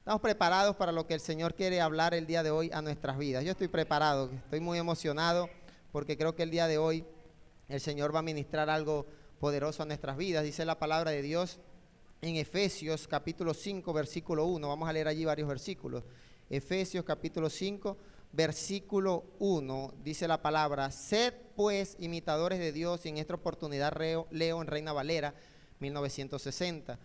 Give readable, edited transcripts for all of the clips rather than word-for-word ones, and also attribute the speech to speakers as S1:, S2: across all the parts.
S1: Estamos preparados para lo que el Señor quiere hablar el día de hoy a nuestras vidas. Yo estoy preparado, estoy muy emocionado porque creo que el día de hoy el Señor va a ministrar algo poderoso a nuestras vidas. Dice la palabra de Dios en Efesios capítulo 5, versículo 1. Vamos a leer allí varios versículos. Efesios capítulo 5, versículo 1. Dice la palabra: sed pues imitadores de Dios. Y en esta oportunidad leo en Reina Valera 1960.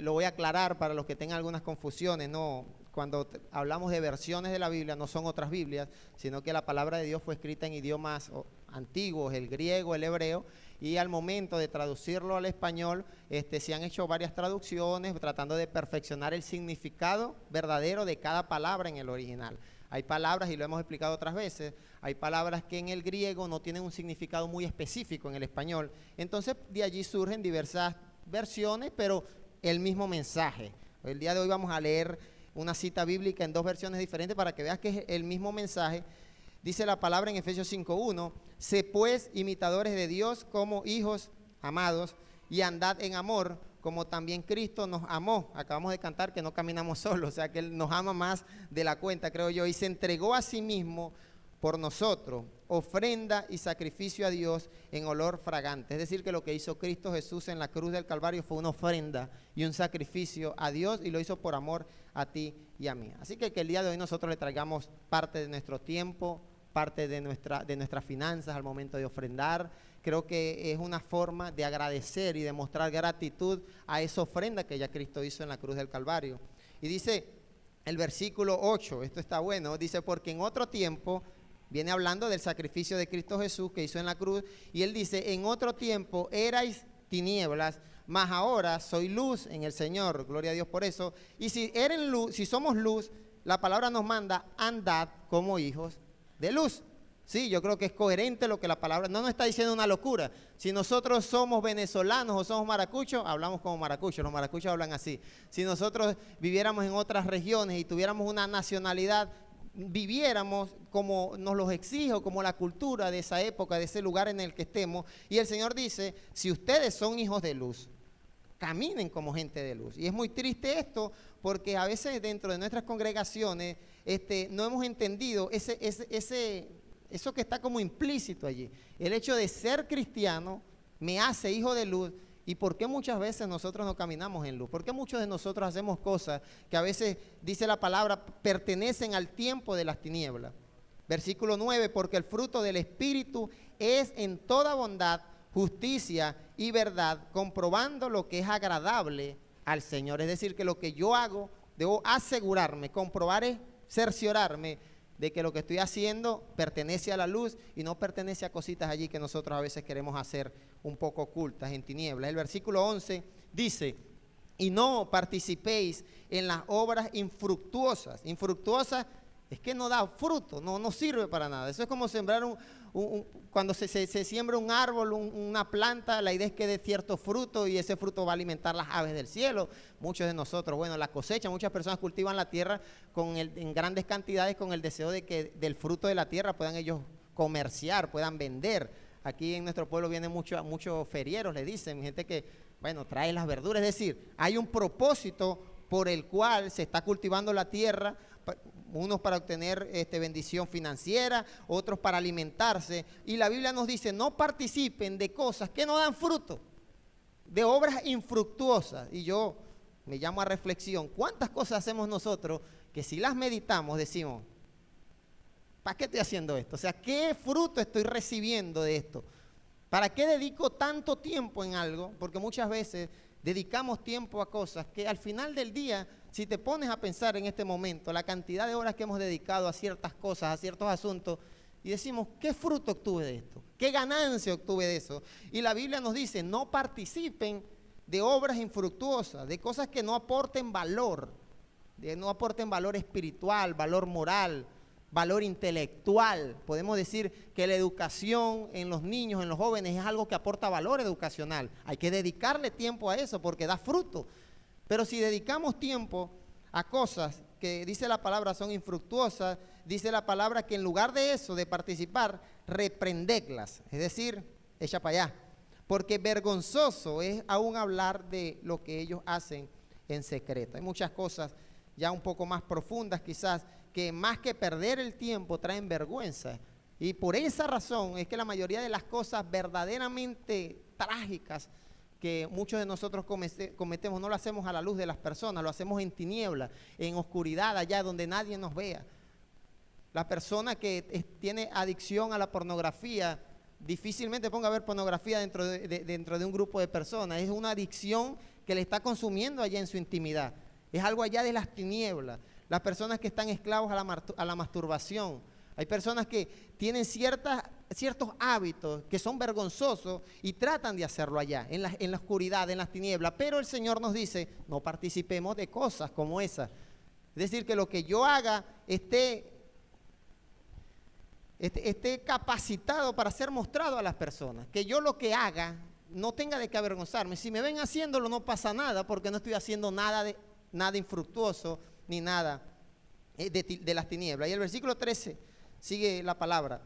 S1: Lo voy a aclarar para los que tengan algunas confusiones. No, cuando hablamos de versiones de la Biblia, no son otras Biblias, sino que la palabra de Dios fue escrita en idiomas antiguos, el griego, el hebreo, y al momento de traducirlo al español, se han hecho varias traducciones tratando de perfeccionar el significado verdadero de cada palabra en el original. Hay palabras, y lo hemos explicado otras veces, hay palabras que en el griego no tienen un significado muy específico en el español. Entonces, de allí surgen diversas versiones, pero el mismo mensaje. El día de hoy vamos a leer una cita bíblica en dos versiones diferentes para que veas que es el mismo mensaje. Dice la palabra en Efesios 5:1: sé pues imitadores de Dios como hijos amados, y andad en amor, como también Cristo nos amó. Acabamos de cantar que no caminamos solos, o sea que Él nos ama más de la cuenta, creo yo, y se entregó a sí mismo por nosotros, ofrenda y sacrificio a Dios en olor fragante. Es decir, que lo que hizo Cristo Jesús en la cruz del Calvario fue una ofrenda y un sacrificio a Dios, y lo hizo por amor a ti y a mí. Así que el día de hoy nosotros le traigamos parte de nuestro tiempo, parte de nuestras finanzas al momento de ofrendar. Creo que es una forma de agradecer y de mostrar gratitud a esa ofrenda que ya Cristo hizo en la cruz del Calvario. Y dice el versículo 8, esto está bueno, dice: porque en otro tiempo, viene hablando del sacrificio de Cristo Jesús que hizo en la cruz, y él dice: en otro tiempo erais tinieblas, mas ahora soy luz en el Señor. Gloria a Dios por eso. Y si somos luz, la palabra nos manda: andad como hijos de luz. Sí, yo creo que es coherente lo que la palabra, no nos está diciendo una locura. Si nosotros somos venezolanos o somos maracuchos, hablamos como maracuchos, los maracuchos hablan así. Si nosotros viviéramos en otras regiones y tuviéramos una nacionalidad, viviéramos como nos los exige, como la cultura de esa época, de ese lugar en el que estemos. Y el Señor dice: si ustedes son hijos de luz, caminen como gente de luz. Y es muy triste esto, porque a veces dentro de nuestras congregaciones no hemos entendido eso que está como implícito allí. El hecho de ser cristiano me hace hijo de luz. ¿Y por qué muchas veces nosotros no caminamos en luz? ¿Por qué muchos de nosotros hacemos cosas que a veces, dice la palabra, pertenecen al tiempo de las tinieblas? Versículo 9: porque el fruto del Espíritu es en toda bondad, justicia y verdad, comprobando lo que es agradable al Señor. Es decir, que lo que yo hago, debo asegurarme, comprobar, es cerciorarme de que lo que estoy haciendo pertenece a la luz y no pertenece a cositas allí que nosotros a veces queremos hacer un poco ocultas, en tinieblas. El versículo 11 dice: y no participéis en las obras infructuosas. Infructuosas es que no da fruto, no sirve para nada. Eso es como sembrar cuando se siembra un árbol, una planta, la idea es que dé cierto fruto, y ese fruto va a alimentar las aves del cielo. Muchos de nosotros, bueno, la cosecha, muchas personas cultivan la tierra en grandes cantidades con el deseo de que del fruto de la tierra puedan ellos comerciar, puedan vender. Aquí en nuestro pueblo vienen muchos ferieros, le dicen, gente que, bueno, trae las verduras. Es decir, hay un propósito por el cual se está cultivando la tierra, unos para obtener bendición financiera, otros para alimentarse. Y la Biblia nos dice: no participen de cosas que no dan fruto, de obras infructuosas. Y yo me llamo a reflexión: ¿cuántas cosas hacemos nosotros que si las meditamos decimos: ¿para qué estoy haciendo esto? O sea, ¿qué fruto estoy recibiendo de esto? ¿Para qué dedico tanto tiempo en algo? Porque muchas veces dedicamos tiempo a cosas que al final del día, si te pones a pensar en este momento, la cantidad de horas que hemos dedicado a ciertas cosas, a ciertos asuntos, y decimos: ¿qué fruto obtuve de esto? ¿Qué ganancia obtuve de eso? Y la Biblia nos dice: no participen de obras infructuosas, de cosas que no aporten valor, no aporten valor espiritual, valor moral, valor intelectual. Podemos decir que la educación en los niños, en los jóvenes, es algo que aporta valor educacional. Hay que dedicarle tiempo a eso porque da fruto. Pero si dedicamos tiempo a cosas que dice la palabra son infructuosas, dice la palabra que en lugar de eso, de participar, reprendedlas, es decir, echa para allá. Porque vergonzoso es aún hablar de lo que ellos hacen en secreto. Hay muchas cosas ya un poco más profundas quizás, que más que perder el tiempo traen vergüenza. Y por esa razón es que la mayoría de las cosas verdaderamente trágicas que muchos de nosotros cometemos no lo hacemos a la luz de las personas, lo hacemos en tinieblas, en oscuridad, allá donde nadie nos vea. La persona que tiene adicción a la pornografía difícilmente ponga a ver pornografía dentro de un grupo de personas. Es una adicción que le está consumiendo allá en su intimidad. Es algo allá de las tinieblas. Las personas que están esclavos a la masturbación. Hay personas que tienen ciertos hábitos que son vergonzosos y tratan de hacerlo allá, en la oscuridad, en las tinieblas. Pero el Señor nos dice, no participemos de cosas como esas. Es decir, que lo que yo haga esté capacitado para ser mostrado a las personas. Que yo lo que haga no tenga de qué avergonzarme. Si me ven haciéndolo no pasa nada, porque no estoy haciendo nada infructuoso ni nada de las tinieblas. Y el versículo 13 sigue la palabra.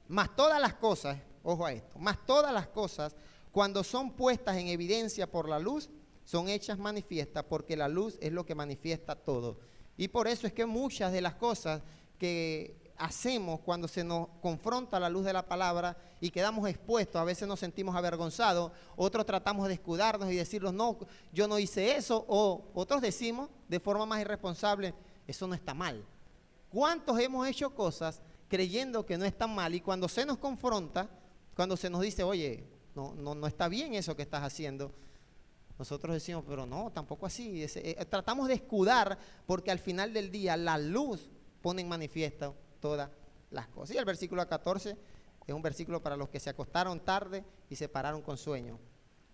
S1: Mas todas las cosas, ojo a esto, mas todas las cosas cuando son puestas en evidencia por la luz, son hechas manifiestas, porque la luz es lo que manifiesta todo. Y por eso es que muchas de las cosas que hacemos cuando se nos confronta la luz de la palabra y quedamos expuestos, a veces nos sentimos avergonzados, otros tratamos de escudarnos y decirnos, no, yo no hice eso, o otros decimos de forma más irresponsable, eso no está mal. ¿Cuántos hemos hecho cosas creyendo que no están mal y cuando se nos confronta, cuando se nos dice, oye, no está bien eso que estás haciendo, nosotros decimos, pero no, tampoco así, tratamos de escudar porque al final del día la luz pone en manifiesto todas las cosas. Y el versículo 14 es un versículo para los que se acostaron tarde y se pararon con sueño.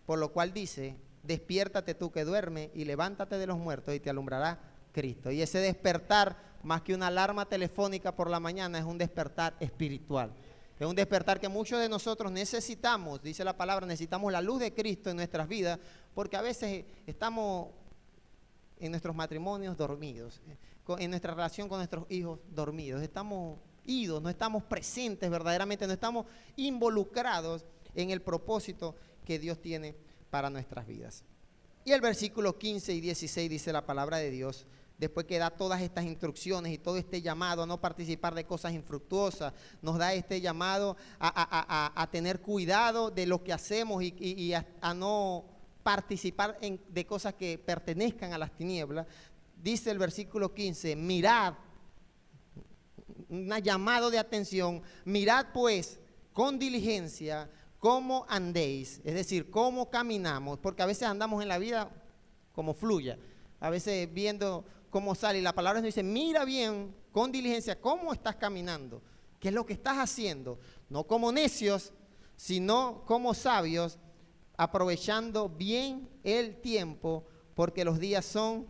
S1: Por lo cual dice, despiértate tú que duermes y levántate de los muertos y te alumbrará Cristo. Y ese despertar, más que una alarma telefónica por la mañana, es un despertar espiritual. Es un despertar que muchos de nosotros necesitamos, dice la palabra, necesitamos la luz de Cristo en nuestras vidas, porque a veces estamos en nuestros matrimonios dormidos, en nuestra relación con nuestros hijos dormidos, estamos idos, no estamos presentes verdaderamente, no estamos involucrados en el propósito que Dios tiene para nuestras vidas. Y el versículo 15 y 16 dice la palabra de Dios, después que da todas estas instrucciones y todo este llamado a no participar de cosas infructuosas, nos da este llamado a tener cuidado de lo que hacemos y a no participar de cosas que pertenezcan a las tinieblas. Dice el versículo 15, mirad, un llamado de atención, mirad pues con diligencia cómo andéis, es decir, cómo caminamos, porque a veces andamos en la vida como fluya, a veces viendo cómo sale, y la palabra nos dice, mira bien, con diligencia, cómo estás caminando, qué es lo que estás haciendo, no como necios, sino como sabios, aprovechando bien el tiempo, porque los días son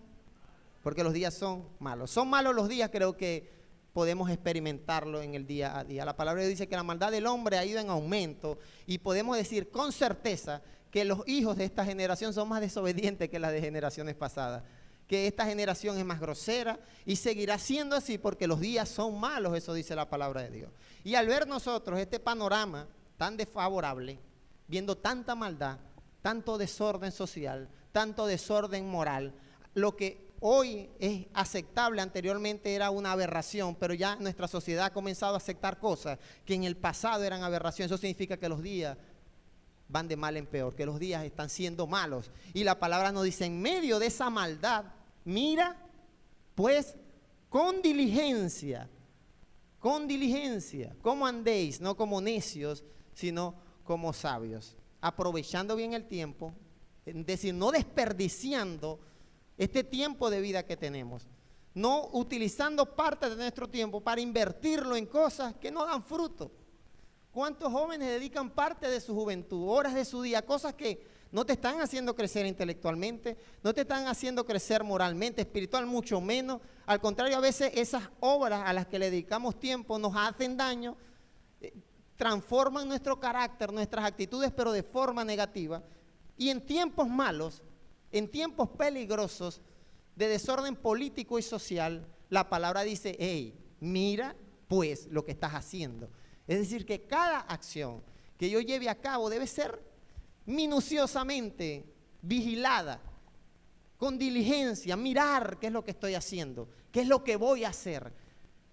S1: malos. Son malos los días, creo que podemos experimentarlo en el día a día. La palabra dice que la maldad del hombre ha ido en aumento y podemos decir con certeza que los hijos de esta generación son más desobedientes que las de generaciones pasadas, que esta generación es más grosera y seguirá siendo así porque los días son malos, eso dice la palabra de Dios. Y al ver nosotros este panorama tan desfavorable, viendo tanta maldad, tanto desorden social, tanto desorden moral, lo que hoy es aceptable, anteriormente era una aberración, pero ya nuestra sociedad ha comenzado a aceptar cosas que en el pasado eran aberración. Eso significa que los días van de mal en peor, que los días están siendo malos. Y la palabra nos dice, en medio de esa maldad, mira, pues, con diligencia, cómo andéis, no como necios, sino como sabios, aprovechando bien el tiempo, es decir, no desperdiciando este tiempo de vida que tenemos, no utilizando parte de nuestro tiempo para invertirlo en cosas que no dan fruto. ¿Cuántos jóvenes dedican parte de su juventud, horas de su día, cosas que no te están haciendo crecer intelectualmente, no te están haciendo crecer moralmente, espiritual, mucho menos? Al contrario, a veces esas obras a las que le dedicamos tiempo nos hacen daño, transforman nuestro carácter, nuestras actitudes, pero de forma negativa. Y en tiempos malos, en tiempos peligrosos de desorden político y social, la palabra dice, hey, mira pues lo que estás haciendo. Es decir, que cada acción que yo lleve a cabo debe ser minuciosamente vigilada. con diligencia, mirar qué es lo que estoy haciendo, qué es lo que voy a hacer,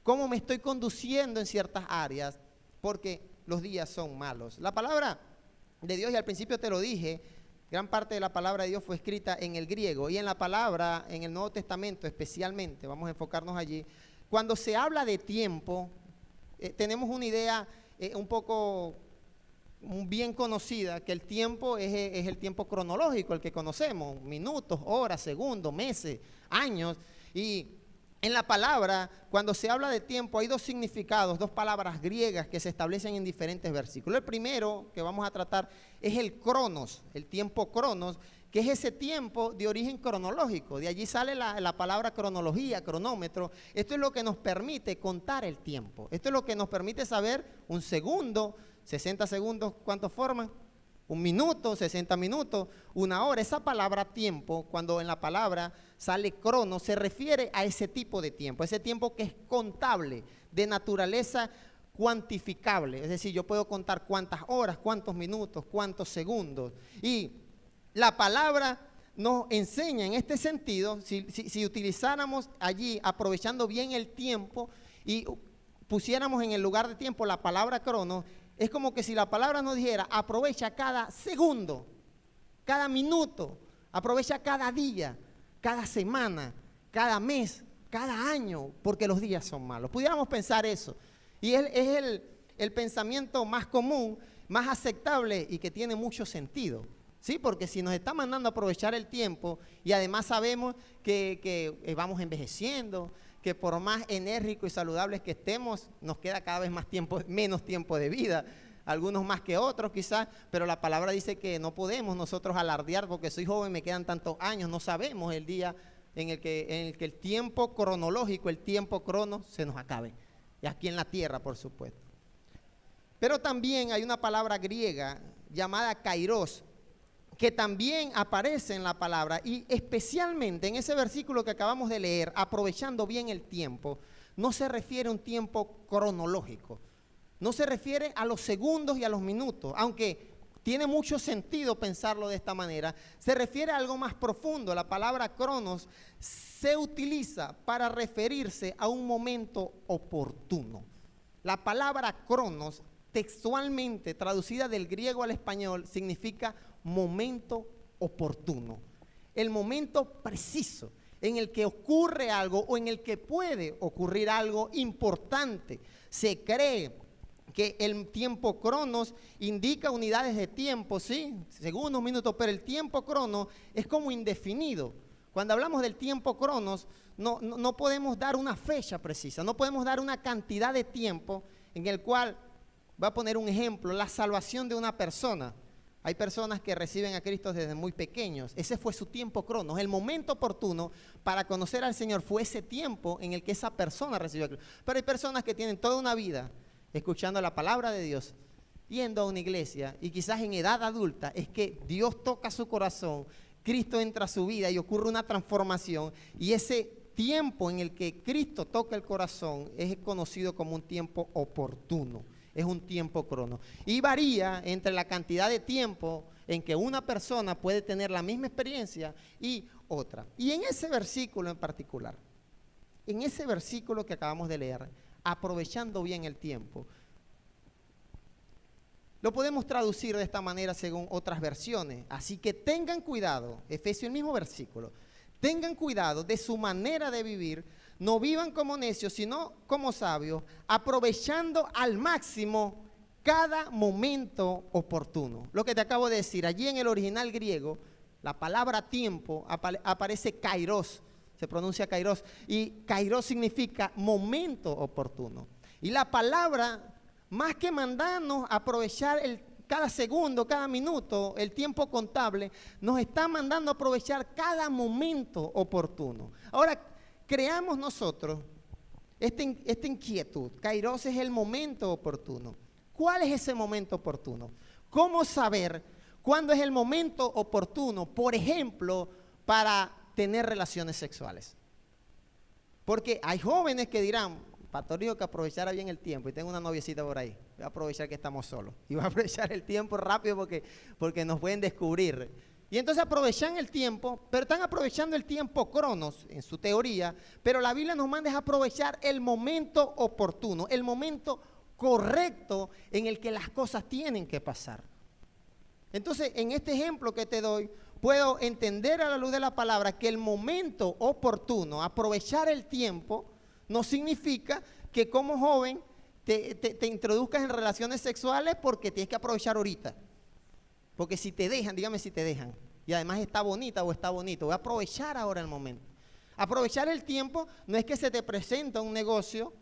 S1: cómo me estoy conduciendo en ciertas áreas, porque los días son malos. La palabra de Dios, y al principio te lo dije, gran parte de la palabra de Dios fue escrita en el griego, y en la palabra, en el Nuevo Testamento especialmente, vamos a enfocarnos allí, cuando se habla de tiempo, tenemos una idea un poco bien conocida, que el tiempo es el tiempo cronológico, el que conocemos, minutos, horas, segundos, meses, años. Y en la palabra, cuando se habla de tiempo, hay dos significados, dos palabras griegas que se establecen en diferentes versículos. El primero que vamos a tratar es el cronos, el tiempo cronos, que es ese tiempo de origen cronológico. De allí sale la palabra cronología, cronómetro. Esto es lo que nos permite contar el tiempo. Esto es lo que nos permite saber un segundo, 60 segundos, ¿cuántos forman? Un minuto, 60 minutos, una hora. Esa palabra tiempo, cuando en la palabra sale crono, se refiere a ese tipo de tiempo, ese tiempo que es contable, de naturaleza cuantificable. Es decir, yo puedo contar cuántas horas, cuántos minutos, cuántos segundos. Y la palabra nos enseña en este sentido, si utilizáramos allí, aprovechando bien el tiempo y pusiéramos en el lugar de tiempo la palabra crono, es como que si la palabra nos dijera, aprovecha cada segundo, cada minuto, aprovecha cada día, cada semana, cada mes, cada año, porque los días son malos. Pudiéramos pensar eso. Y es el pensamiento más común, más aceptable y que tiene mucho sentido. ¿Sí? Porque si nos está mandando a aprovechar el tiempo y además sabemos que vamos envejeciendo, que por más enérgicos y saludables que estemos, nos queda cada vez menos tiempo de vida, algunos más que otros quizás, pero la palabra dice que no podemos nosotros alardear porque soy joven, me quedan tantos años, no sabemos el día en el que el tiempo cronológico, el tiempo crono se nos acabe, y aquí en la tierra por supuesto. Pero también hay una palabra griega llamada kairos, que también aparece en la palabra, y especialmente en ese versículo que acabamos de leer, aprovechando bien el tiempo, no se refiere a un tiempo cronológico, no se refiere a los segundos y a los minutos, aunque tiene mucho sentido pensarlo de esta manera, se refiere a algo más profundo. La palabra cronos se utiliza para referirse a un momento oportuno. La palabra cronos, textualmente traducida del griego al español, significa momento oportuno, el momento preciso en el que ocurre algo o en el que puede ocurrir algo importante. Se cree que el tiempo cronos indica unidades de tiempo, sí, segundos, minutos, pero el tiempo cronos es como indefinido. Cuando hablamos del tiempo cronos, no podemos dar una fecha precisa, no podemos dar una cantidad de tiempo en el cual, voy a poner un ejemplo, la salvación de una persona. Hay personas que reciben a Cristo desde muy pequeños. Ese fue su tiempo cronos. El momento oportuno para conocer al Señor fue ese tiempo en el que esa persona recibió a Cristo. Pero hay personas que tienen toda una vida escuchando la palabra de Dios, yendo a una iglesia, y quizás en edad adulta es que Dios toca su corazón, Cristo entra a su vida y ocurre una transformación, y ese tiempo en el que Cristo toca el corazón es conocido como un tiempo oportuno. Es un tiempo crono. Y varía entre la cantidad de tiempo en que una persona puede tener la misma experiencia y otra. Y en ese versículo en particular, en ese versículo que acabamos de leer, aprovechando bien el tiempo, lo podemos traducir de esta manera según otras versiones. Así que tengan cuidado, Efesios, el mismo versículo, tengan cuidado de su manera de vivir. No vivan como necios, sino como sabios, aprovechando al máximo cada momento oportuno. Lo que te acabo de decir, allí en el original griego, la palabra tiempo aparece kairos, se pronuncia kairos, y kairos significa momento oportuno. Y la palabra, más que mandarnos a aprovechar cada segundo, cada minuto, el tiempo contable, nos está mandando a aprovechar cada momento oportuno. Ahora, creamos nosotros esta inquietud. Kairos es el momento oportuno. ¿Cuál es ese momento oportuno? ¿Cómo saber cuándo es el momento oportuno, por ejemplo, para tener relaciones sexuales? Porque hay jóvenes que dirán, pastor, dijo que aprovechara bien el tiempo, y tengo una noviecita por ahí, voy a aprovechar que estamos solos, y voy a aprovechar el tiempo rápido porque nos pueden descubrir. Y entonces aprovechan el tiempo, pero están aprovechando el tiempo cronos en su teoría, pero la Biblia nos manda a aprovechar el momento oportuno, el momento correcto en el que las cosas tienen que pasar. Entonces, en este ejemplo que te doy, puedo entender a la luz de la palabra que el momento oportuno, aprovechar el tiempo, no significa que como joven te introduzcas en relaciones sexuales porque tienes que aprovechar ahorita. Porque si te dejan, dígame si te dejan, y además está bonita o está bonito, voy a aprovechar ahora el momento. Aprovechar el tiempo no es que se te presenta un negocio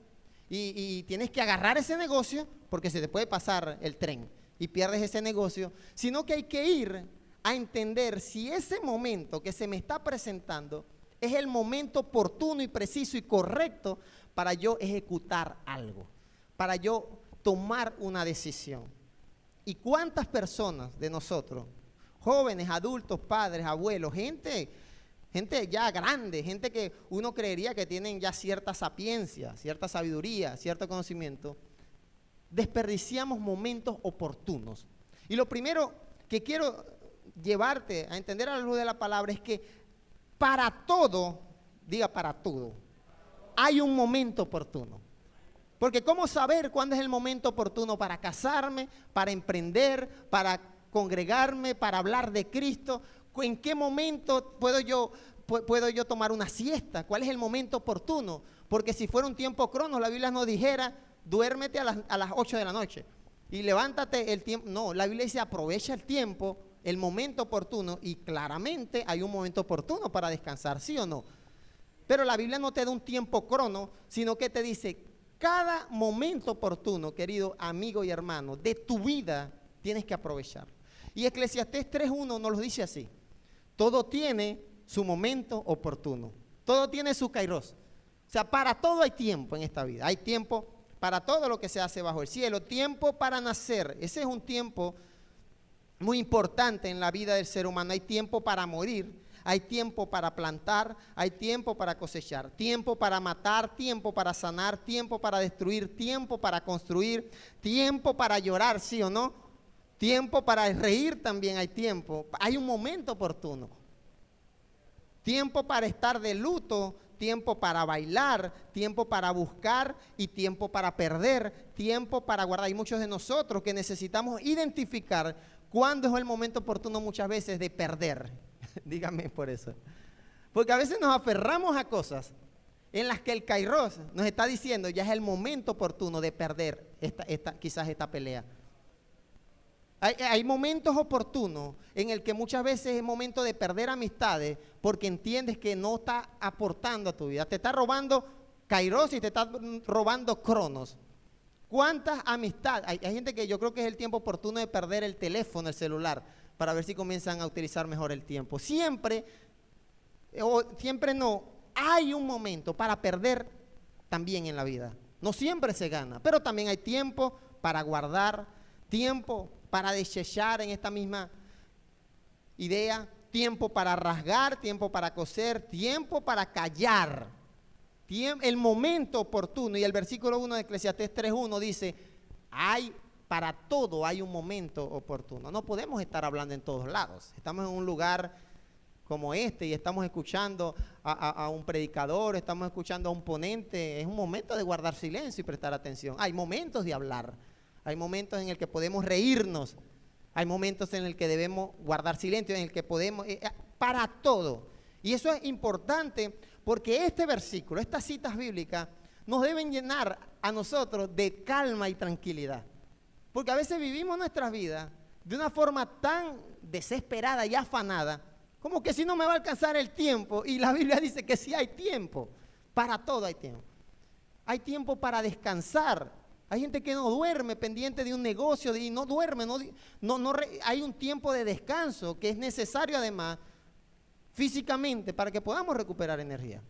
S1: y tienes que agarrar ese negocio porque se te puede pasar el tren y pierdes ese negocio, sino que hay que ir a entender si ese momento que se me está presentando es el momento oportuno y preciso y correcto para yo ejecutar algo, para yo tomar una decisión. ¿Y cuántas personas de nosotros, jóvenes, adultos, padres, abuelos, gente ya grande, gente que uno creería que tienen ya cierta sapiencia, cierta sabiduría, cierto conocimiento, desperdiciamos momentos oportunos? Y lo primero que quiero llevarte a entender a la luz de la palabra es que para todo, diga para todo, hay un momento oportuno. Porque ¿cómo saber cuándo es el momento oportuno para casarme, para emprender, para congregarme, para hablar de Cristo? ¿En qué momento puedo yo tomar una siesta? ¿Cuál es el momento oportuno? Porque si fuera un tiempo cronos, la Biblia nos dijera, duérmete a las 8 de la noche y levántate el tiempo. No, la Biblia dice aprovecha el tiempo, el momento oportuno, y claramente hay un momento oportuno para descansar, ¿sí o no? Pero la Biblia no te da un tiempo crono, sino que te dice, cada momento oportuno, querido amigo y hermano, de tu vida tienes que aprovechar. Y Eclesiastés 3:1 nos lo dice así: todo tiene su momento oportuno, todo tiene su kairos. O sea, para todo hay tiempo en esta vida. Hay tiempo para todo lo que se hace bajo el cielo, tiempo para nacer. Ese es un tiempo muy importante en la vida del ser humano. Hay tiempo para morir. Hay tiempo para plantar, hay tiempo para cosechar, tiempo para matar, tiempo para sanar, tiempo para destruir, tiempo para construir, tiempo para llorar, ¿sí o no? Tiempo para reír también hay tiempo. Hay un momento oportuno. Tiempo para estar de luto, tiempo para bailar, tiempo para buscar y tiempo para perder, tiempo para guardar. Hay muchos de nosotros que necesitamos identificar cuándo es el momento oportuno muchas veces de perder. Dígame por eso. Porque a veces nos aferramos a cosas en las que el kairos nos está diciendo ya es el momento oportuno de perder quizás esta pelea. Hay momentos oportunos en el que muchas veces es momento de perder amistades porque entiendes que no está aportando a tu vida. Te está robando kairos y te está robando cronos. ¿Cuántas amistades? Hay gente que yo creo que es el tiempo oportuno de perder el teléfono, el celular, para ver si comienzan a utilizar mejor el tiempo. Siempre no, hay un momento para perder también en la vida. No siempre se gana, pero también hay tiempo para guardar, tiempo para desechar en esta misma idea, tiempo para rasgar, tiempo para coser, tiempo para callar. El momento oportuno, y el versículo 1 de Eclesiastés 3:1 dice, para todo hay un momento oportuno. No podemos estar hablando en todos lados. Estamos en un lugar como este y estamos escuchando a un predicador, estamos escuchando a un ponente. Es un momento de guardar silencio y prestar atención. Hay momentos de hablar, hay momentos en el que podemos reírnos, hay momentos en el que debemos guardar silencio, en el que podemos, para todo. Y eso es importante porque este versículo, estas citas bíblicas, nos deben llenar a nosotros de calma y tranquilidad. Porque a veces vivimos nuestras vidas de una forma tan desesperada y afanada, como que si no me va a alcanzar el tiempo. Y la Biblia dice que sí hay tiempo, para todo hay tiempo. Hay tiempo para descansar. Hay gente que no duerme pendiente de un negocio y no duerme. Hay un tiempo de descanso que es necesario además físicamente para que podamos recuperar energía.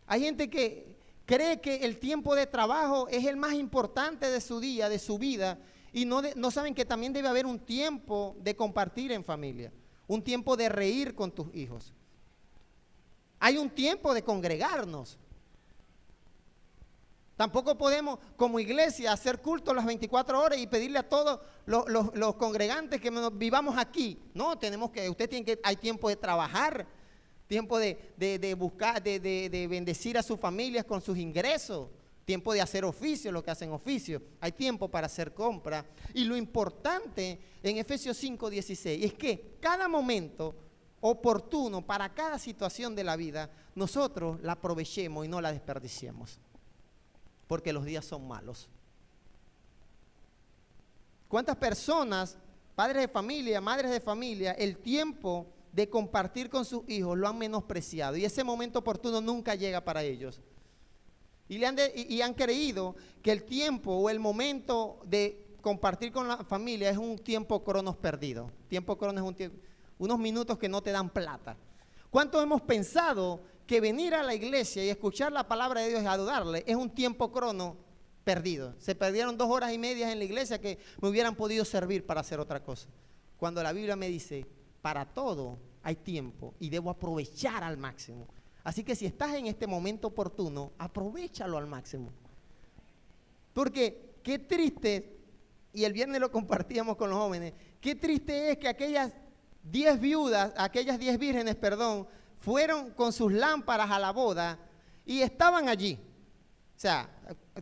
S1: Hay gente que cree que el tiempo de trabajo es el más importante de su día, de su vida, y no saben que también debe haber un tiempo de compartir en familia, un tiempo de reír con tus hijos. Hay un tiempo de congregarnos. Tampoco podemos como iglesia hacer culto las 24 horas y pedirle a todos los congregantes que vivamos aquí. No, hay tiempo de trabajar, tiempo de buscar, de bendecir a sus familias con sus ingresos, tiempo de hacer oficio, lo que hacen oficio. Hay tiempo para hacer compra. Y lo importante en Efesios 5:16 es que cada momento oportuno para cada situación de la vida, nosotros la aprovechemos y no la desperdiciemos. Porque los días son malos. ¿Cuántas personas, padres de familia, madres de familia, el tiempo de compartir con sus hijos lo han menospreciado? Y ese momento oportuno nunca llega para ellos. Y han creído que el tiempo o el momento de compartir con la familia es un tiempo cronos perdido. Tiempo cronos es unos minutos que no te dan plata. ¿Cuántos hemos pensado que venir a la iglesia y escuchar la palabra de Dios y adorarle es un tiempo crono perdido? Se perdieron 2 horas y media en la iglesia que me hubieran podido servir para hacer otra cosa. Cuando la Biblia me dice, para todo hay tiempo y debo aprovechar al máximo. Así que si estás en este momento oportuno, aprovéchalo al máximo. Porque qué triste, y el viernes lo compartíamos con los jóvenes, qué triste es que aquellas 10 vírgenes, fueron con sus lámparas a la boda y estaban allí. O sea,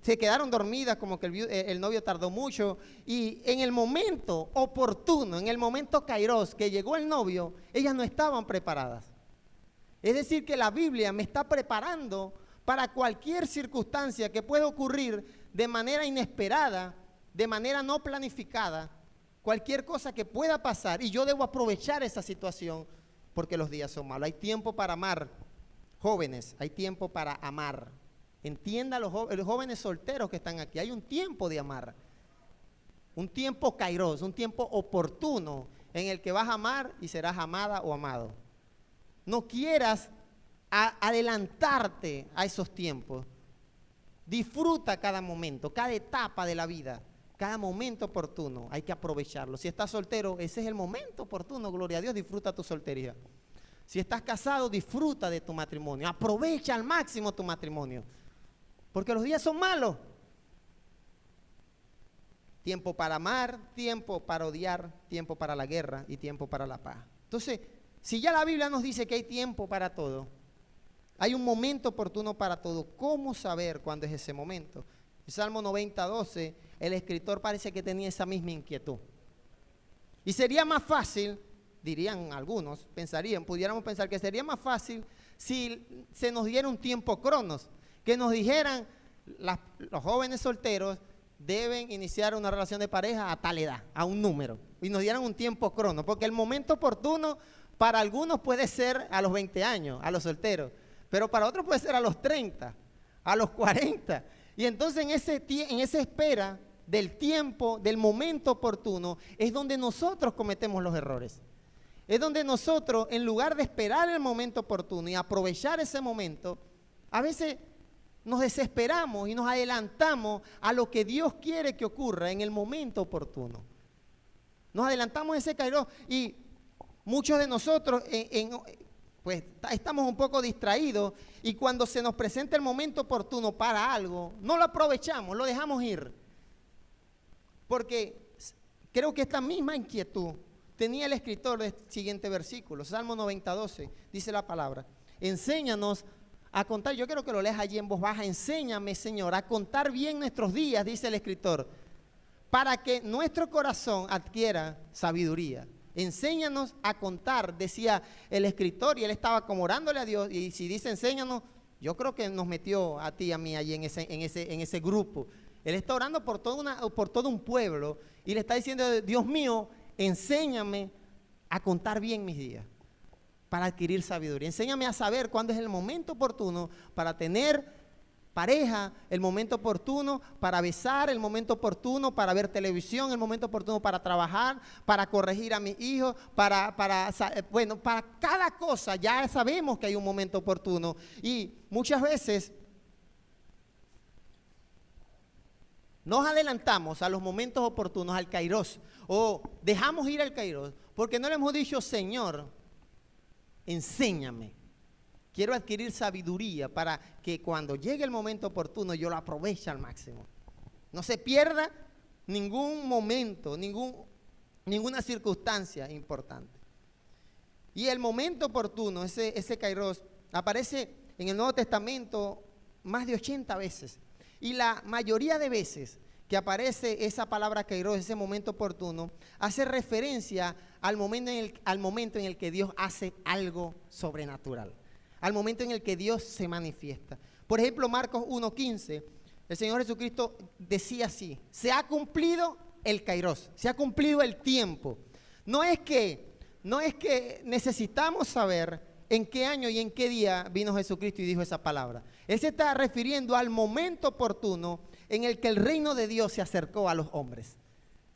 S1: se quedaron dormidas, como que el novio tardó mucho, y en el momento oportuno, en el momento kairos que llegó el novio, ellas no estaban preparadas. Es decir, que la Biblia me está preparando para cualquier circunstancia que pueda ocurrir de manera inesperada, de manera no planificada, cualquier cosa que pueda pasar, y yo debo aprovechar esa situación. Porque los días son malos. Hay tiempo para amar, jóvenes, hay tiempo para amar. Entienda los jóvenes solteros que están aquí, hay un tiempo de amar. Un tiempo kairos, un tiempo oportuno en el que vas a amar y serás amada o amado. No quieras adelantarte a esos tiempos. Disfruta cada momento, cada etapa de la vida. Cada momento oportuno, hay que aprovecharlo. Si estás soltero, ese es el momento oportuno, gloria a Dios, disfruta tu soltería. Si estás casado, disfruta de tu matrimonio, aprovecha al máximo tu matrimonio, porque los días son malos. Tiempo para amar, tiempo para odiar, tiempo para la guerra y tiempo para la paz. Entonces, si ya la Biblia nos dice que hay tiempo para todo, hay un momento oportuno para todo, ¿cómo saber cuándo es ese momento? El Salmo 90:12, el escritor parece que tenía esa misma inquietud. Y sería más fácil, dirían algunos, pudiéramos pensar que sería más fácil si se nos diera un tiempo cronos, que nos dijeran, los jóvenes solteros deben iniciar una relación de pareja a tal edad, a un número, y nos dieran un tiempo cronos, porque el momento oportuno para algunos puede ser a los 20 años, a los solteros, pero para otros puede ser a los 30, a los 40. Y entonces en esa espera del tiempo, del momento oportuno, es donde nosotros cometemos los errores. Es donde nosotros, en lugar de esperar el momento oportuno y aprovechar ese momento, a veces nos desesperamos y nos adelantamos a lo que Dios quiere que ocurra en el momento oportuno. Nos adelantamos a ese kairos y muchos de nosotros pues estamos un poco distraídos y cuando se nos presenta el momento oportuno para algo, no lo aprovechamos, lo dejamos ir. Porque creo que esta misma inquietud tenía el escritor del siguiente versículo, Salmo 90:12, dice la palabra, enséñanos a contar, yo quiero que lo leas allí en voz baja, enséñame, Señor, a contar bien nuestros días, dice el escritor, para que nuestro corazón adquiera sabiduría. Enséñanos a contar, decía el escritor, y él estaba como orándole a Dios, y si dice enséñanos, yo creo que nos metió a ti y a mí allí en ese grupo. Él está orando por todo un pueblo, y le está diciendo, Dios mío, enséñame a contar bien mis días, para adquirir sabiduría. Enséñame a saber cuándo es el momento oportuno para tener pareja, el momento oportuno para besar, el momento oportuno para ver televisión, el momento oportuno para trabajar, para corregir a mis hijos, para cada cosa ya sabemos que hay un momento oportuno. Y muchas veces nos adelantamos a los momentos oportunos, al kairos, o dejamos ir al kairos, porque no le hemos dicho, Señor, enséñame Quiero adquirir sabiduría para que cuando llegue el momento oportuno yo lo aproveche al máximo. No se pierda ningún momento, ninguna circunstancia importante. Y el momento oportuno, ese kairos, aparece en el Nuevo Testamento más de 80 veces. Y la mayoría de veces que aparece esa palabra kairos, ese momento oportuno, hace referencia al momento en el que Dios hace algo sobrenatural, al momento en el que Dios se manifiesta. Por ejemplo, Marcos 1:15, el Señor Jesucristo decía así: se ha cumplido el kairos, se ha cumplido el tiempo. No es que necesitamos saber en qué año y en qué día vino Jesucristo y dijo esa palabra. Él se está refiriendo al momento oportuno en el que el reino de Dios se acercó a los hombres.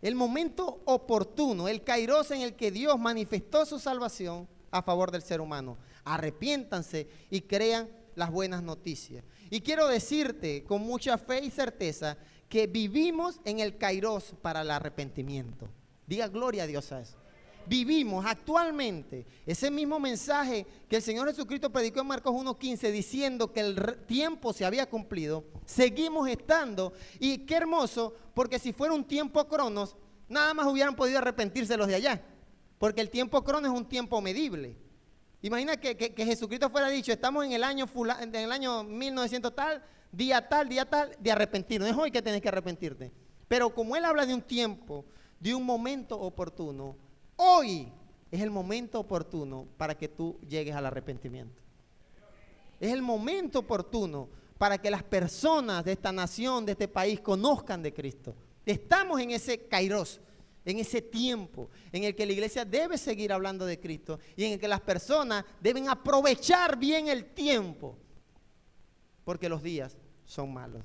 S1: El momento oportuno, el kairos en el que Dios manifestó su salvación a favor del ser humano. Arrepiéntanse y crean las buenas noticias. Y quiero decirte con mucha fe y certeza que vivimos en el kairos para el arrepentimiento. Diga gloria a Dios a eso. Vivimos actualmente ese mismo mensaje que el Señor Jesucristo predicó en Marcos 1:15 diciendo que el tiempo se había cumplido. Seguimos estando, y qué hermoso, porque si fuera un tiempo cronos, nada más hubieran podido arrepentirse los de allá, porque el tiempo cronos es un tiempo medible. Imagina que Jesucristo fuera dicho: estamos en el año 1900 tal, día tal, de arrepentirnos. Es hoy que tienes que arrepentirte. Pero como Él habla de un tiempo, de un momento oportuno, hoy es el momento oportuno para que tú llegues al arrepentimiento. Es el momento oportuno para que las personas de esta nación, de este país, conozcan de Cristo. Estamos en ese kairos, en ese tiempo en el que la iglesia debe seguir hablando de Cristo y en el que las personas deben aprovechar bien el tiempo, porque los días son malos.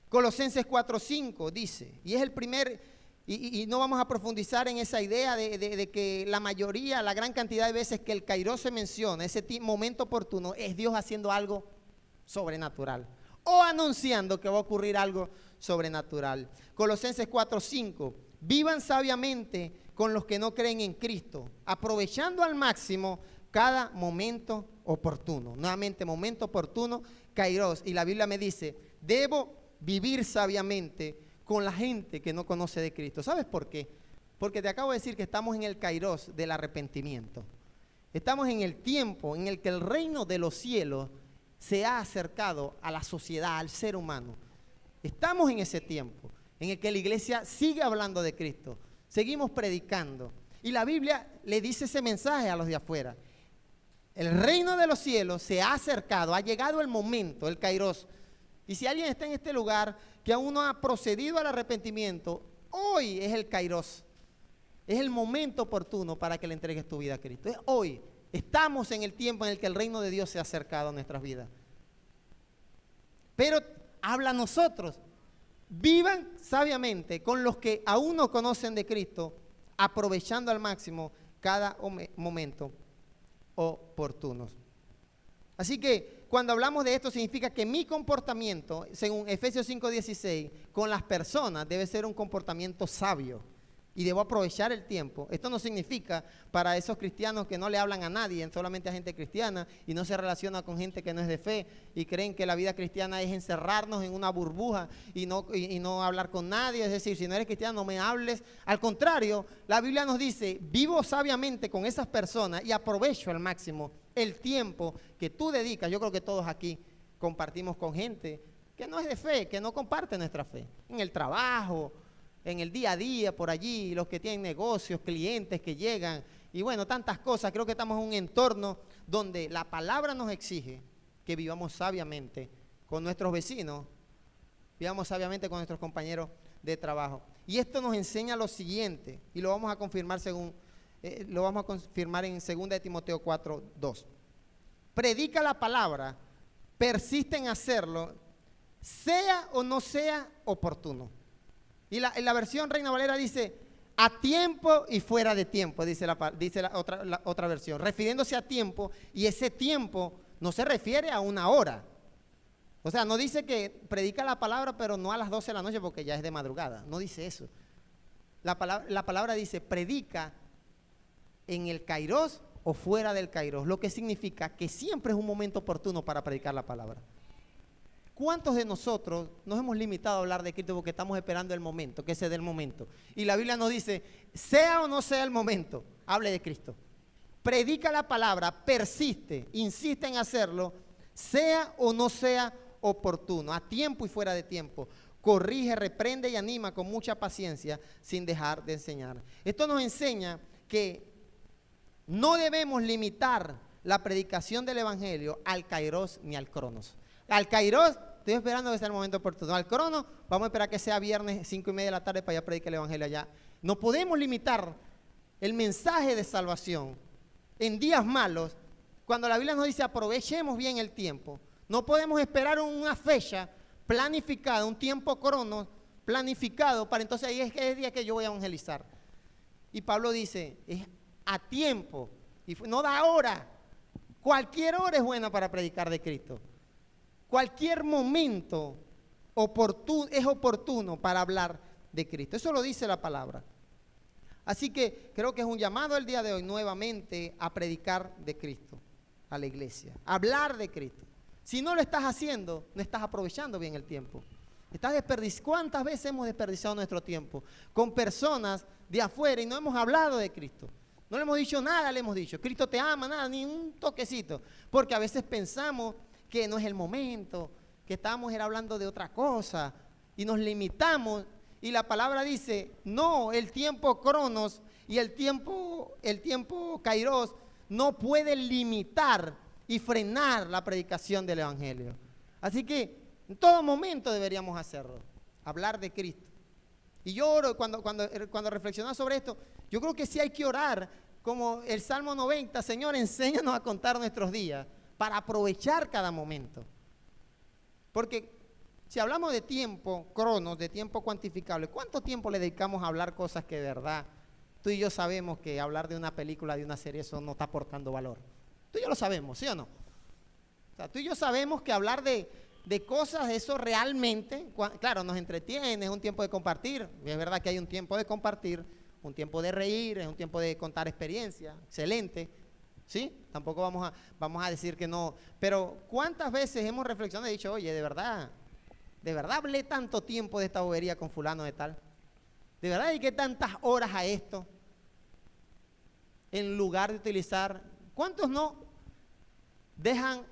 S1: Colosenses 4:5 dice, y es el primer... Y no vamos a profundizar en esa idea de que la mayoría, la gran cantidad de veces que el kairos se menciona, ese momento oportuno, es Dios haciendo algo sobrenatural o anunciando que va a ocurrir algo sobrenatural. Colosenses 4:5, vivan sabiamente con los que no creen en Cristo, aprovechando al máximo cada momento oportuno. Nuevamente, momento oportuno, kairos. Y la Biblia me dice, debo vivir sabiamente con la gente que no conoce de Cristo. ¿Sabes por qué? Porque te acabo de decir que estamos en el kairos del arrepentimiento. Estamos en el tiempo en el que el reino de los cielos se ha acercado a la sociedad, al ser humano. Estamos en ese tiempo en el que la iglesia sigue hablando de Cristo. Seguimos predicando. Y la Biblia le dice ese mensaje a los de afuera. El reino de los cielos se ha acercado, ha llegado el momento, el kairos. Y si alguien está en este lugar que aún no ha procedido al arrepentimiento, hoy es el kairos. Es el momento oportuno para que le entregues tu vida a Cristo. Es hoy. Estamos en el tiempo en el que el reino de Dios se ha acercado a nuestras vidas. Pero habla a nosotros. Vivan sabiamente con los que aún no conocen de Cristo, aprovechando al máximo cada momento oportuno. Así que cuando hablamos de esto significa que mi comportamiento, según Efesios 5:16, con las personas debe ser un comportamiento sabio y debo aprovechar el tiempo. Esto no significa para esos cristianos que no le hablan a nadie, solamente a gente cristiana y no se relaciona con gente que no es de fe y creen que la vida cristiana es encerrarnos en una burbuja y no hablar con nadie. Es decir, si no eres cristiano no me hables. Al contrario, la Biblia nos dice, vivo sabiamente con esas personas y aprovecho al máximo el tiempo que tú dedicas. Yo creo que todos aquí compartimos con gente que no es de fe, que no comparte nuestra fe, en el trabajo, en el día a día, por allí, los que tienen negocios, clientes que llegan, y bueno, tantas cosas. Creo que estamos en un entorno donde la palabra nos exige que vivamos sabiamente con nuestros vecinos, vivamos sabiamente con nuestros compañeros de trabajo. Y esto nos enseña lo siguiente, y lo vamos a confirmar en 2 de Timoteo 4:2. Predica la palabra, persiste en hacerlo, sea o no sea oportuno. Y la versión Reina Valera dice, a tiempo y fuera de tiempo, dice la otra versión, refiriéndose a tiempo, y ese tiempo no se refiere a una hora. O sea, no dice que predica la palabra, pero no a las 12 de la noche porque ya es de madrugada. No dice eso. La palabra dice, predica en el kairos o fuera del Kairos, lo que significa que siempre es un momento oportuno para predicar la palabra. ¿Cuántos de nosotros nos hemos limitado a hablar de Cristo porque estamos esperando el momento, que se dé el momento? Y la Biblia nos dice, sea o no sea el momento, hable de Cristo. Predica la palabra, persiste, insiste en hacerlo, sea o no sea oportuno, a tiempo y fuera de tiempo. Corrige, reprende y anima con mucha paciencia sin dejar de enseñar. Esto nos enseña que no debemos limitar la predicación del evangelio al Kairos ni al Cronos. Al Kairos, estoy esperando que sea el momento oportuno. Al Cronos, vamos a esperar que sea viernes 5:30 de la tarde para ya predicar el evangelio allá. No podemos limitar el mensaje de salvación en días malos, cuando la Biblia nos dice aprovechemos bien el tiempo. No podemos esperar una fecha planificada, un tiempo Cronos planificado para entonces ahí es el día que yo voy a evangelizar. Y Pablo dice, es a tiempo, y no da hora. Cualquier hora es buena para predicar de Cristo. Cualquier momento es oportuno para hablar de Cristo. Eso lo dice la palabra. Así que creo que es un llamado el día de hoy nuevamente a predicar de Cristo a la iglesia, a hablar de Cristo. Si no lo estás haciendo, no estás aprovechando bien el tiempo. ¿Cuántas veces hemos desperdiciado nuestro tiempo con personas de afuera y no hemos hablado de Cristo? No le hemos dicho nada, le hemos dicho, Cristo te ama, nada, ni un toquecito. Porque a veces pensamos que no es el momento, que estábamos hablando de otra cosa y nos limitamos. Y la palabra dice, no, el tiempo Cronos y el tiempo Kairos no puede limitar y frenar la predicación del evangelio. Así que en todo momento deberíamos hacerlo, hablar de Cristo. Y yo oro cuando reflexionamos sobre esto, yo creo que sí hay que orar, como el Salmo 90, Señor, enséñanos a contar nuestros días para aprovechar cada momento. Porque si hablamos de tiempo, cronos, de tiempo cuantificable, ¿cuánto tiempo le dedicamos a hablar cosas que de verdad tú y yo sabemos que hablar de una película, de una serie, eso no está aportando valor? Tú y yo lo sabemos, ¿sí o no? O sea, tú y yo sabemos que hablar de cosas, eso realmente, claro, nos entretiene, es un tiempo de compartir. Es verdad que hay un tiempo de compartir, un tiempo de reír, es un tiempo de contar experiencias, excelente, ¿sí? Tampoco vamos a decir que no. Pero ¿cuántas veces hemos reflexionado y dicho, oye, de verdad hablé tanto tiempo de esta bobería con fulano de tal? ¿De verdad dediqué tantas horas a esto? En lugar de utilizar, ¿cuántos no dejan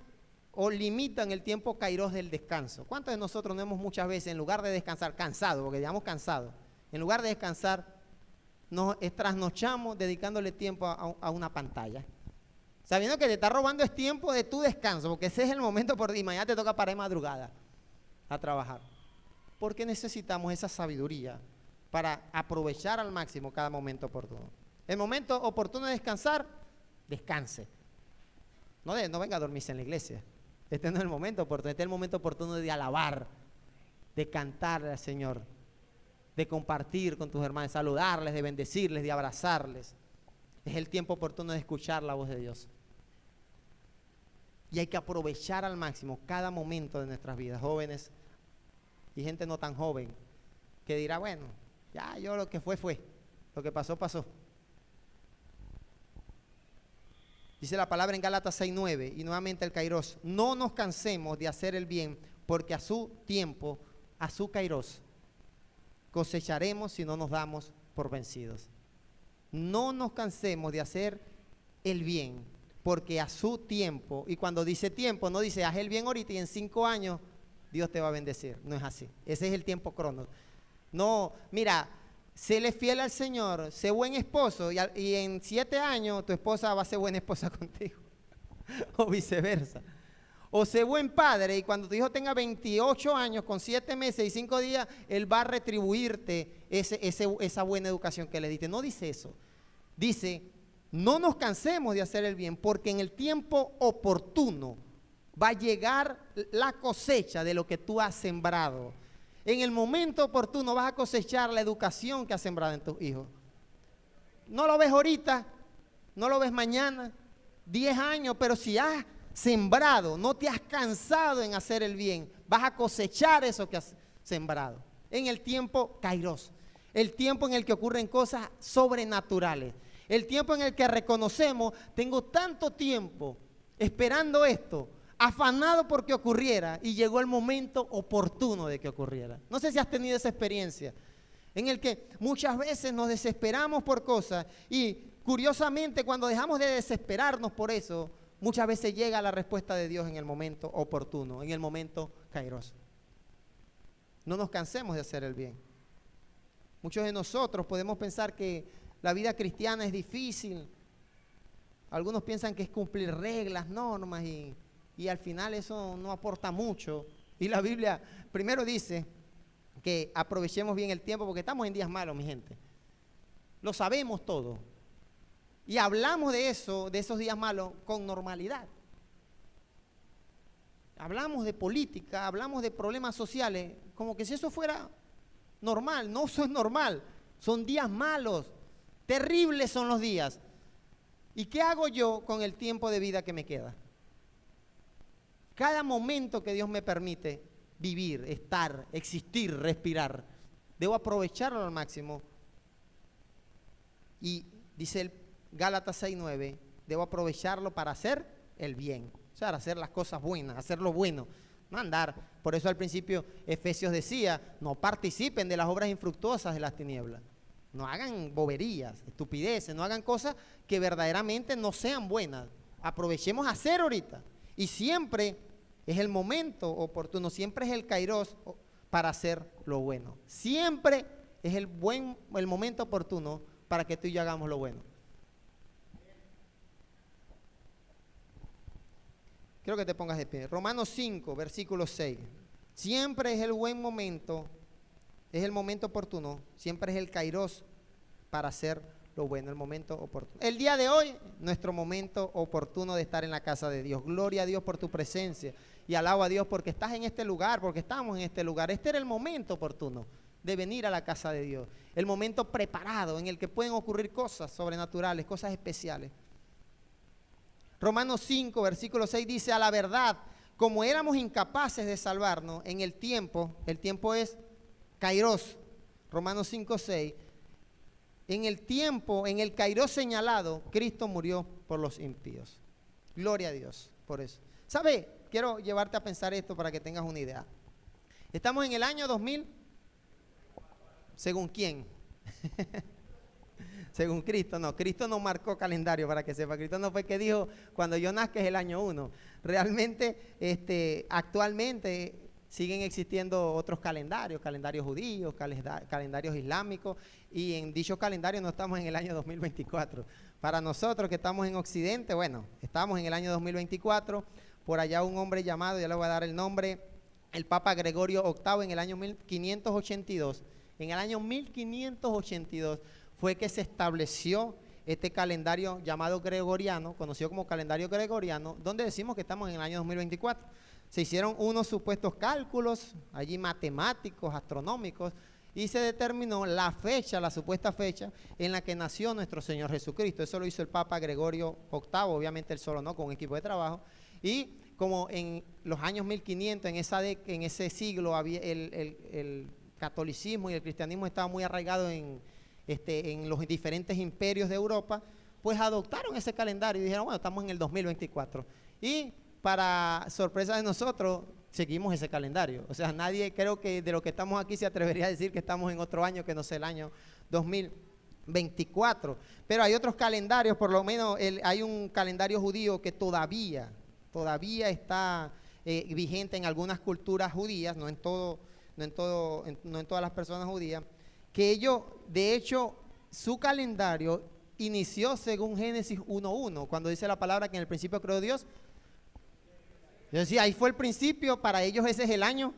S1: o limitan el tiempo Kairos del descanso? ¿Cuántos de nosotros no hemos muchas veces, en lugar de descansar, cansado, porque digamos cansado, en lugar de descansar, nos trasnochamos dedicándole tiempo a una pantalla? Sabiendo que te está robando el tiempo de tu descanso, porque ese es el momento por ti, mañana te toca parar de madrugada a trabajar. Porque necesitamos esa sabiduría para aprovechar al máximo cada momento oportuno. El momento oportuno de descansar, descanse. No venga a dormirse en la iglesia. Este no es el momento oportuno, este es el momento oportuno de alabar, de cantar al Señor, de compartir con tus hermanos, saludarles, de bendecirles, de abrazarles. Es el tiempo oportuno de escuchar la voz de Dios. Y hay que aprovechar al máximo cada momento de nuestras vidas, jóvenes y gente no tan joven, que dirá, bueno, ya yo lo que fue, lo que pasó. Dice la palabra en Gálatas 6:9, y nuevamente el Kairos, no nos cansemos de hacer el bien, porque a su tiempo, a su Kairos, cosecharemos si no nos damos por vencidos. No nos cansemos de hacer el bien, porque a su tiempo, y cuando dice tiempo, no dice haz el bien ahorita y en 5 años Dios te va a bendecir. No es así. Ese es el tiempo cronos. No, mira, séle fiel al Señor, sé buen esposo y en 7 años tu esposa va a ser buena esposa contigo. O viceversa. O sé buen padre y cuando tu hijo tenga 28 años, con 7 meses y 5 días, él va a retribuirte esa buena educación que le diste. No dice eso. Dice, no nos cansemos de hacer el bien, porque en el tiempo oportuno va a llegar la cosecha de lo que tú has sembrado. En el momento oportuno vas a cosechar la educación que has sembrado en tus hijos. No lo ves ahorita, no lo ves mañana, 10 años, pero si has sembrado, no te has cansado en hacer el bien, vas a cosechar eso que has sembrado. En el tiempo Kairos, el tiempo en el que ocurren cosas sobrenaturales, El tiempo en el que reconocemos, tengo tanto tiempo esperando esto, afanado porque ocurriera, y llegó el momento oportuno de que ocurriera. No sé si has tenido esa experiencia, en el que muchas veces nos desesperamos por cosas y curiosamente cuando dejamos de desesperarnos por eso, muchas veces llega la respuesta de Dios en el momento oportuno, en el momento kairos. No nos cansemos de hacer el bien. Muchos de nosotros podemos pensar que la vida cristiana es difícil. Algunos piensan que es cumplir reglas, normas y al final eso no aporta mucho. Y la Biblia primero dice que aprovechemos bien el tiempo porque estamos en días malos, mi gente. Lo sabemos todo. Y hablamos de eso, de esos días malos, con normalidad. Hablamos de política, hablamos de problemas sociales, como que si eso fuera normal. No, eso es normal. Son días malos. Terribles son los días. ¿Y qué hago yo con el tiempo de vida que me queda? Cada momento que Dios me permite vivir, estar, existir, respirar, debo aprovecharlo al máximo. Y dice el Gálatas 6:9, debo aprovecharlo para hacer el bien. O sea, hacer las cosas buenas, hacer lo bueno. No andar. Por eso al principio Efesios decía, no participen de las obras infructuosas de las tinieblas. No hagan boberías, estupideces, no hagan cosas que verdaderamente no sean buenas. Aprovechemos a hacer ahorita. Y siempre es el momento oportuno, siempre es el kairos para hacer lo bueno. Siempre es el momento oportuno para que tú y yo hagamos lo bueno. Quiero que te pongas de pie. Romanos 5, versículo 6. Siempre es el buen momento, es el momento oportuno, siempre es el kairos para hacer lo bueno, el momento oportuno. El día de hoy, nuestro momento oportuno de estar en la casa de Dios. Gloria a Dios por tu presencia y alabo a Dios porque estás en este lugar, porque estamos en este lugar. Este era el momento oportuno de venir a la casa de Dios. El momento preparado en el que pueden ocurrir cosas sobrenaturales, cosas especiales. Romanos 5, versículo 6 dice, a la verdad, como éramos incapaces de salvarnos en el tiempo es kairos. Romanos 5, 6. En el tiempo, en el kairos señalado, Cristo murió por los impíos. Gloria a Dios por eso. ¿Sabe? Quiero llevarte a pensar esto para que tengas una idea. Estamos en el año 2000. ¿Según quién? Según Cristo, no. Cristo no marcó calendario, para que sepa. Cristo no fue que dijo, cuando yo nazca es el año 1. Realmente, actualmente siguen existiendo otros calendarios judíos, calendarios islámicos, y en dicho calendario no estamos en el año 2024. Para nosotros que estamos en Occidente, bueno, estamos en el año 2024. Por allá un hombre llamado, ya le voy a dar el nombre, el Papa Gregorio VIII, en el año 1582. En el año 1582 fue que se estableció este calendario llamado gregoriano, conocido como calendario gregoriano, donde decimos que estamos en el año 2024. Se hicieron unos supuestos cálculos, allí matemáticos, astronómicos, y se determinó la fecha, la supuesta fecha en la que nació nuestro Señor Jesucristo. Eso lo hizo el Papa Gregorio VIII, obviamente él solo no, con un equipo de trabajo. Y como en los años 1500, en ese siglo, había el catolicismo y el cristianismo estaba muy arraigado en los diferentes imperios de Europa, pues adoptaron ese calendario y dijeron, bueno, estamos en el 2024. Y para sorpresa de nosotros, seguimos ese calendario. O sea, nadie, creo que de lo que estamos aquí se atrevería a decir que estamos en otro año que no sea el año 2024. Pero hay otros calendarios, por lo menos hay un calendario judío que todavía está vigente en algunas culturas judías, no en todas las personas judías, que ellos, de hecho, su calendario inició según Génesis 1:1, cuando dice la palabra que en el principio creó Dios. Yo decía, ahí fue el principio, para ellos ese es el año.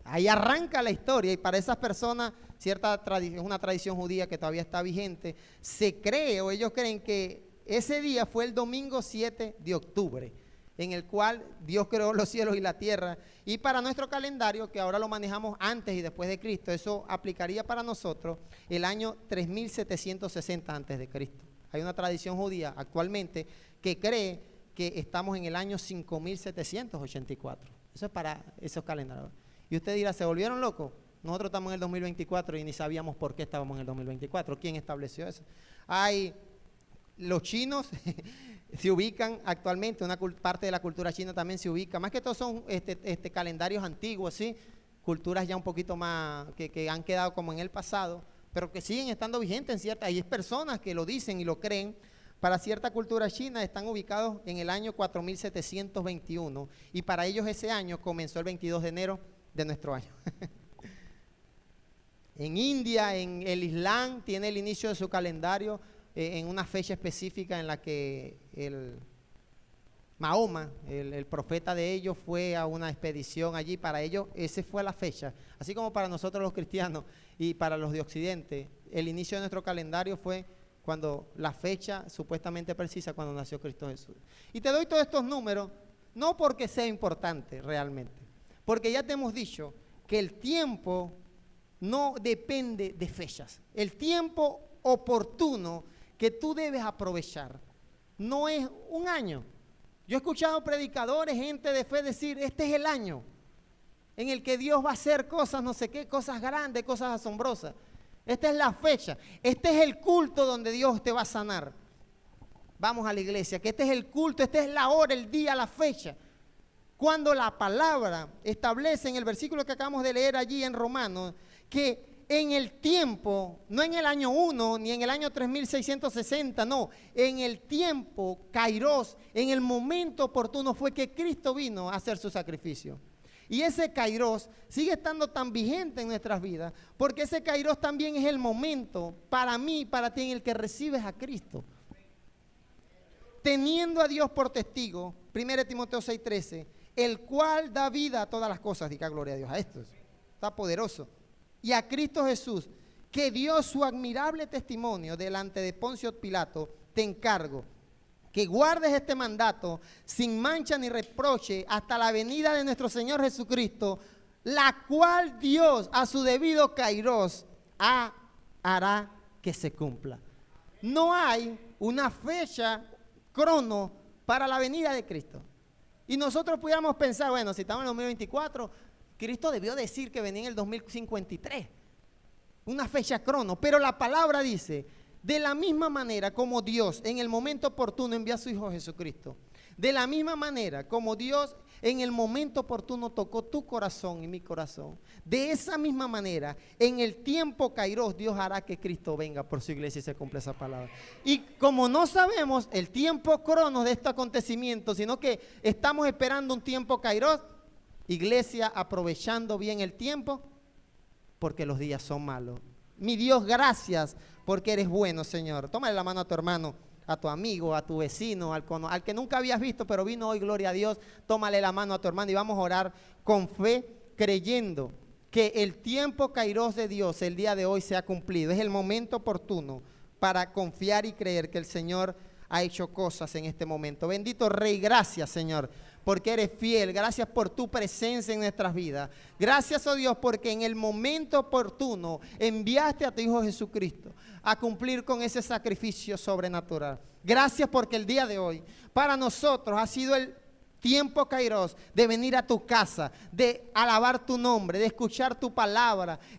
S1: Ahí arranca la historia y para esas personas, es una tradición judía que todavía está vigente, se cree o ellos creen que ese día fue el domingo 7 de octubre, en el cual Dios creó los cielos y la tierra. Y para nuestro calendario, que ahora lo manejamos antes y después de Cristo, eso aplicaría para nosotros el año 3760 antes de Cristo. Hay una tradición judía actualmente que cree que estamos en el año 5784. Eso es para esos calendarios. Y usted dirá, ¿se volvieron locos? Nosotros estamos en el 2024 y ni sabíamos por qué estábamos en el 2024. ¿Quién estableció eso? Hay los chinos se ubican actualmente, una parte de la cultura china también se ubica, más que todo son calendarios antiguos, ¿sí? Culturas ya un poquito más, que han quedado como en el pasado, pero que siguen estando vigentes en ciertas, hay personas que lo dicen y lo creen. Para cierta cultura china están ubicados en el año 4721 y para ellos ese año comenzó el 22 de enero de nuestro año. En India, en el Islam, tiene el inicio de su calendario en una fecha específica en la que Mahoma, el profeta de ellos, fue a una expedición allí. Para ellos esa fue la fecha, así como para nosotros los cristianos y para los de Occidente, el inicio de nuestro calendario fue cuando la fecha supuestamente precisa cuando nació Cristo Jesús. Y te doy todos estos números, no porque sea importante realmente, porque ya te hemos dicho que el tiempo no depende de fechas. El tiempo oportuno que tú debes aprovechar no es un año. Yo he escuchado predicadores, gente de fe decir, este es el año en el que Dios va a hacer cosas, no sé qué, cosas grandes, cosas asombrosas. Esta es la fecha, este es el culto donde Dios te va a sanar. Vamos a la iglesia, que este es el culto, esta es la hora, el día, la fecha. Cuando la palabra establece en el versículo que acabamos de leer allí en Romanos, que en el tiempo, no en el año 1, ni en el año 3660, no, en el tiempo, kairos, en el momento oportuno fue que Cristo vino a hacer su sacrificio. Y ese kairos sigue estando tan vigente en nuestras vidas, porque ese kairos también es el momento para mí y para ti en el que recibes a Cristo. Teniendo a Dios por testigo, 1 Timoteo 6:13, el cual da vida a todas las cosas, diga gloria a Dios, a esto está poderoso. Y a Cristo Jesús, que dio su admirable testimonio delante de Poncio Pilato, te encargo que guardes este mandato sin mancha ni reproche hasta la venida de nuestro Señor Jesucristo, la cual Dios a su debido kairos hará que se cumpla. No hay una fecha crono para la venida de Cristo. Y nosotros pudiéramos pensar, bueno, si estamos en el 2024, Cristo debió decir que venía en el 2053, una fecha crono, pero la palabra dice, de la misma manera como Dios en el momento oportuno envió a su Hijo Jesucristo, de la misma manera como Dios en el momento oportuno tocó tu corazón y mi corazón, de esa misma manera, en el tiempo kairos, Dios hará que Cristo venga por su iglesia y se cumpla esa palabra. Y como no sabemos el tiempo crono de este acontecimiento, sino que estamos esperando un tiempo kairos, iglesia, aprovechando bien el tiempo, porque los días son malos. Mi Dios, gracias, porque eres bueno, Señor. Tómale la mano a tu hermano, a tu amigo, a tu vecino, al que nunca habías visto, pero vino hoy, gloria a Dios. Tómale la mano a tu hermano y vamos a orar con fe, creyendo que el tiempo kairos de Dios el día de hoy se ha cumplido. Es el momento oportuno para confiar y creer que el Señor ha hecho cosas en este momento. Bendito Rey, gracias, Señor, porque eres fiel. Gracias por tu presencia en nuestras vidas. Gracias, oh Dios, porque en el momento oportuno enviaste a tu Hijo Jesucristo a cumplir con ese sacrificio sobrenatural. Gracias porque el día de hoy para nosotros ha sido el tiempo kairos de venir a tu casa, de alabar tu nombre, de escuchar tu palabra,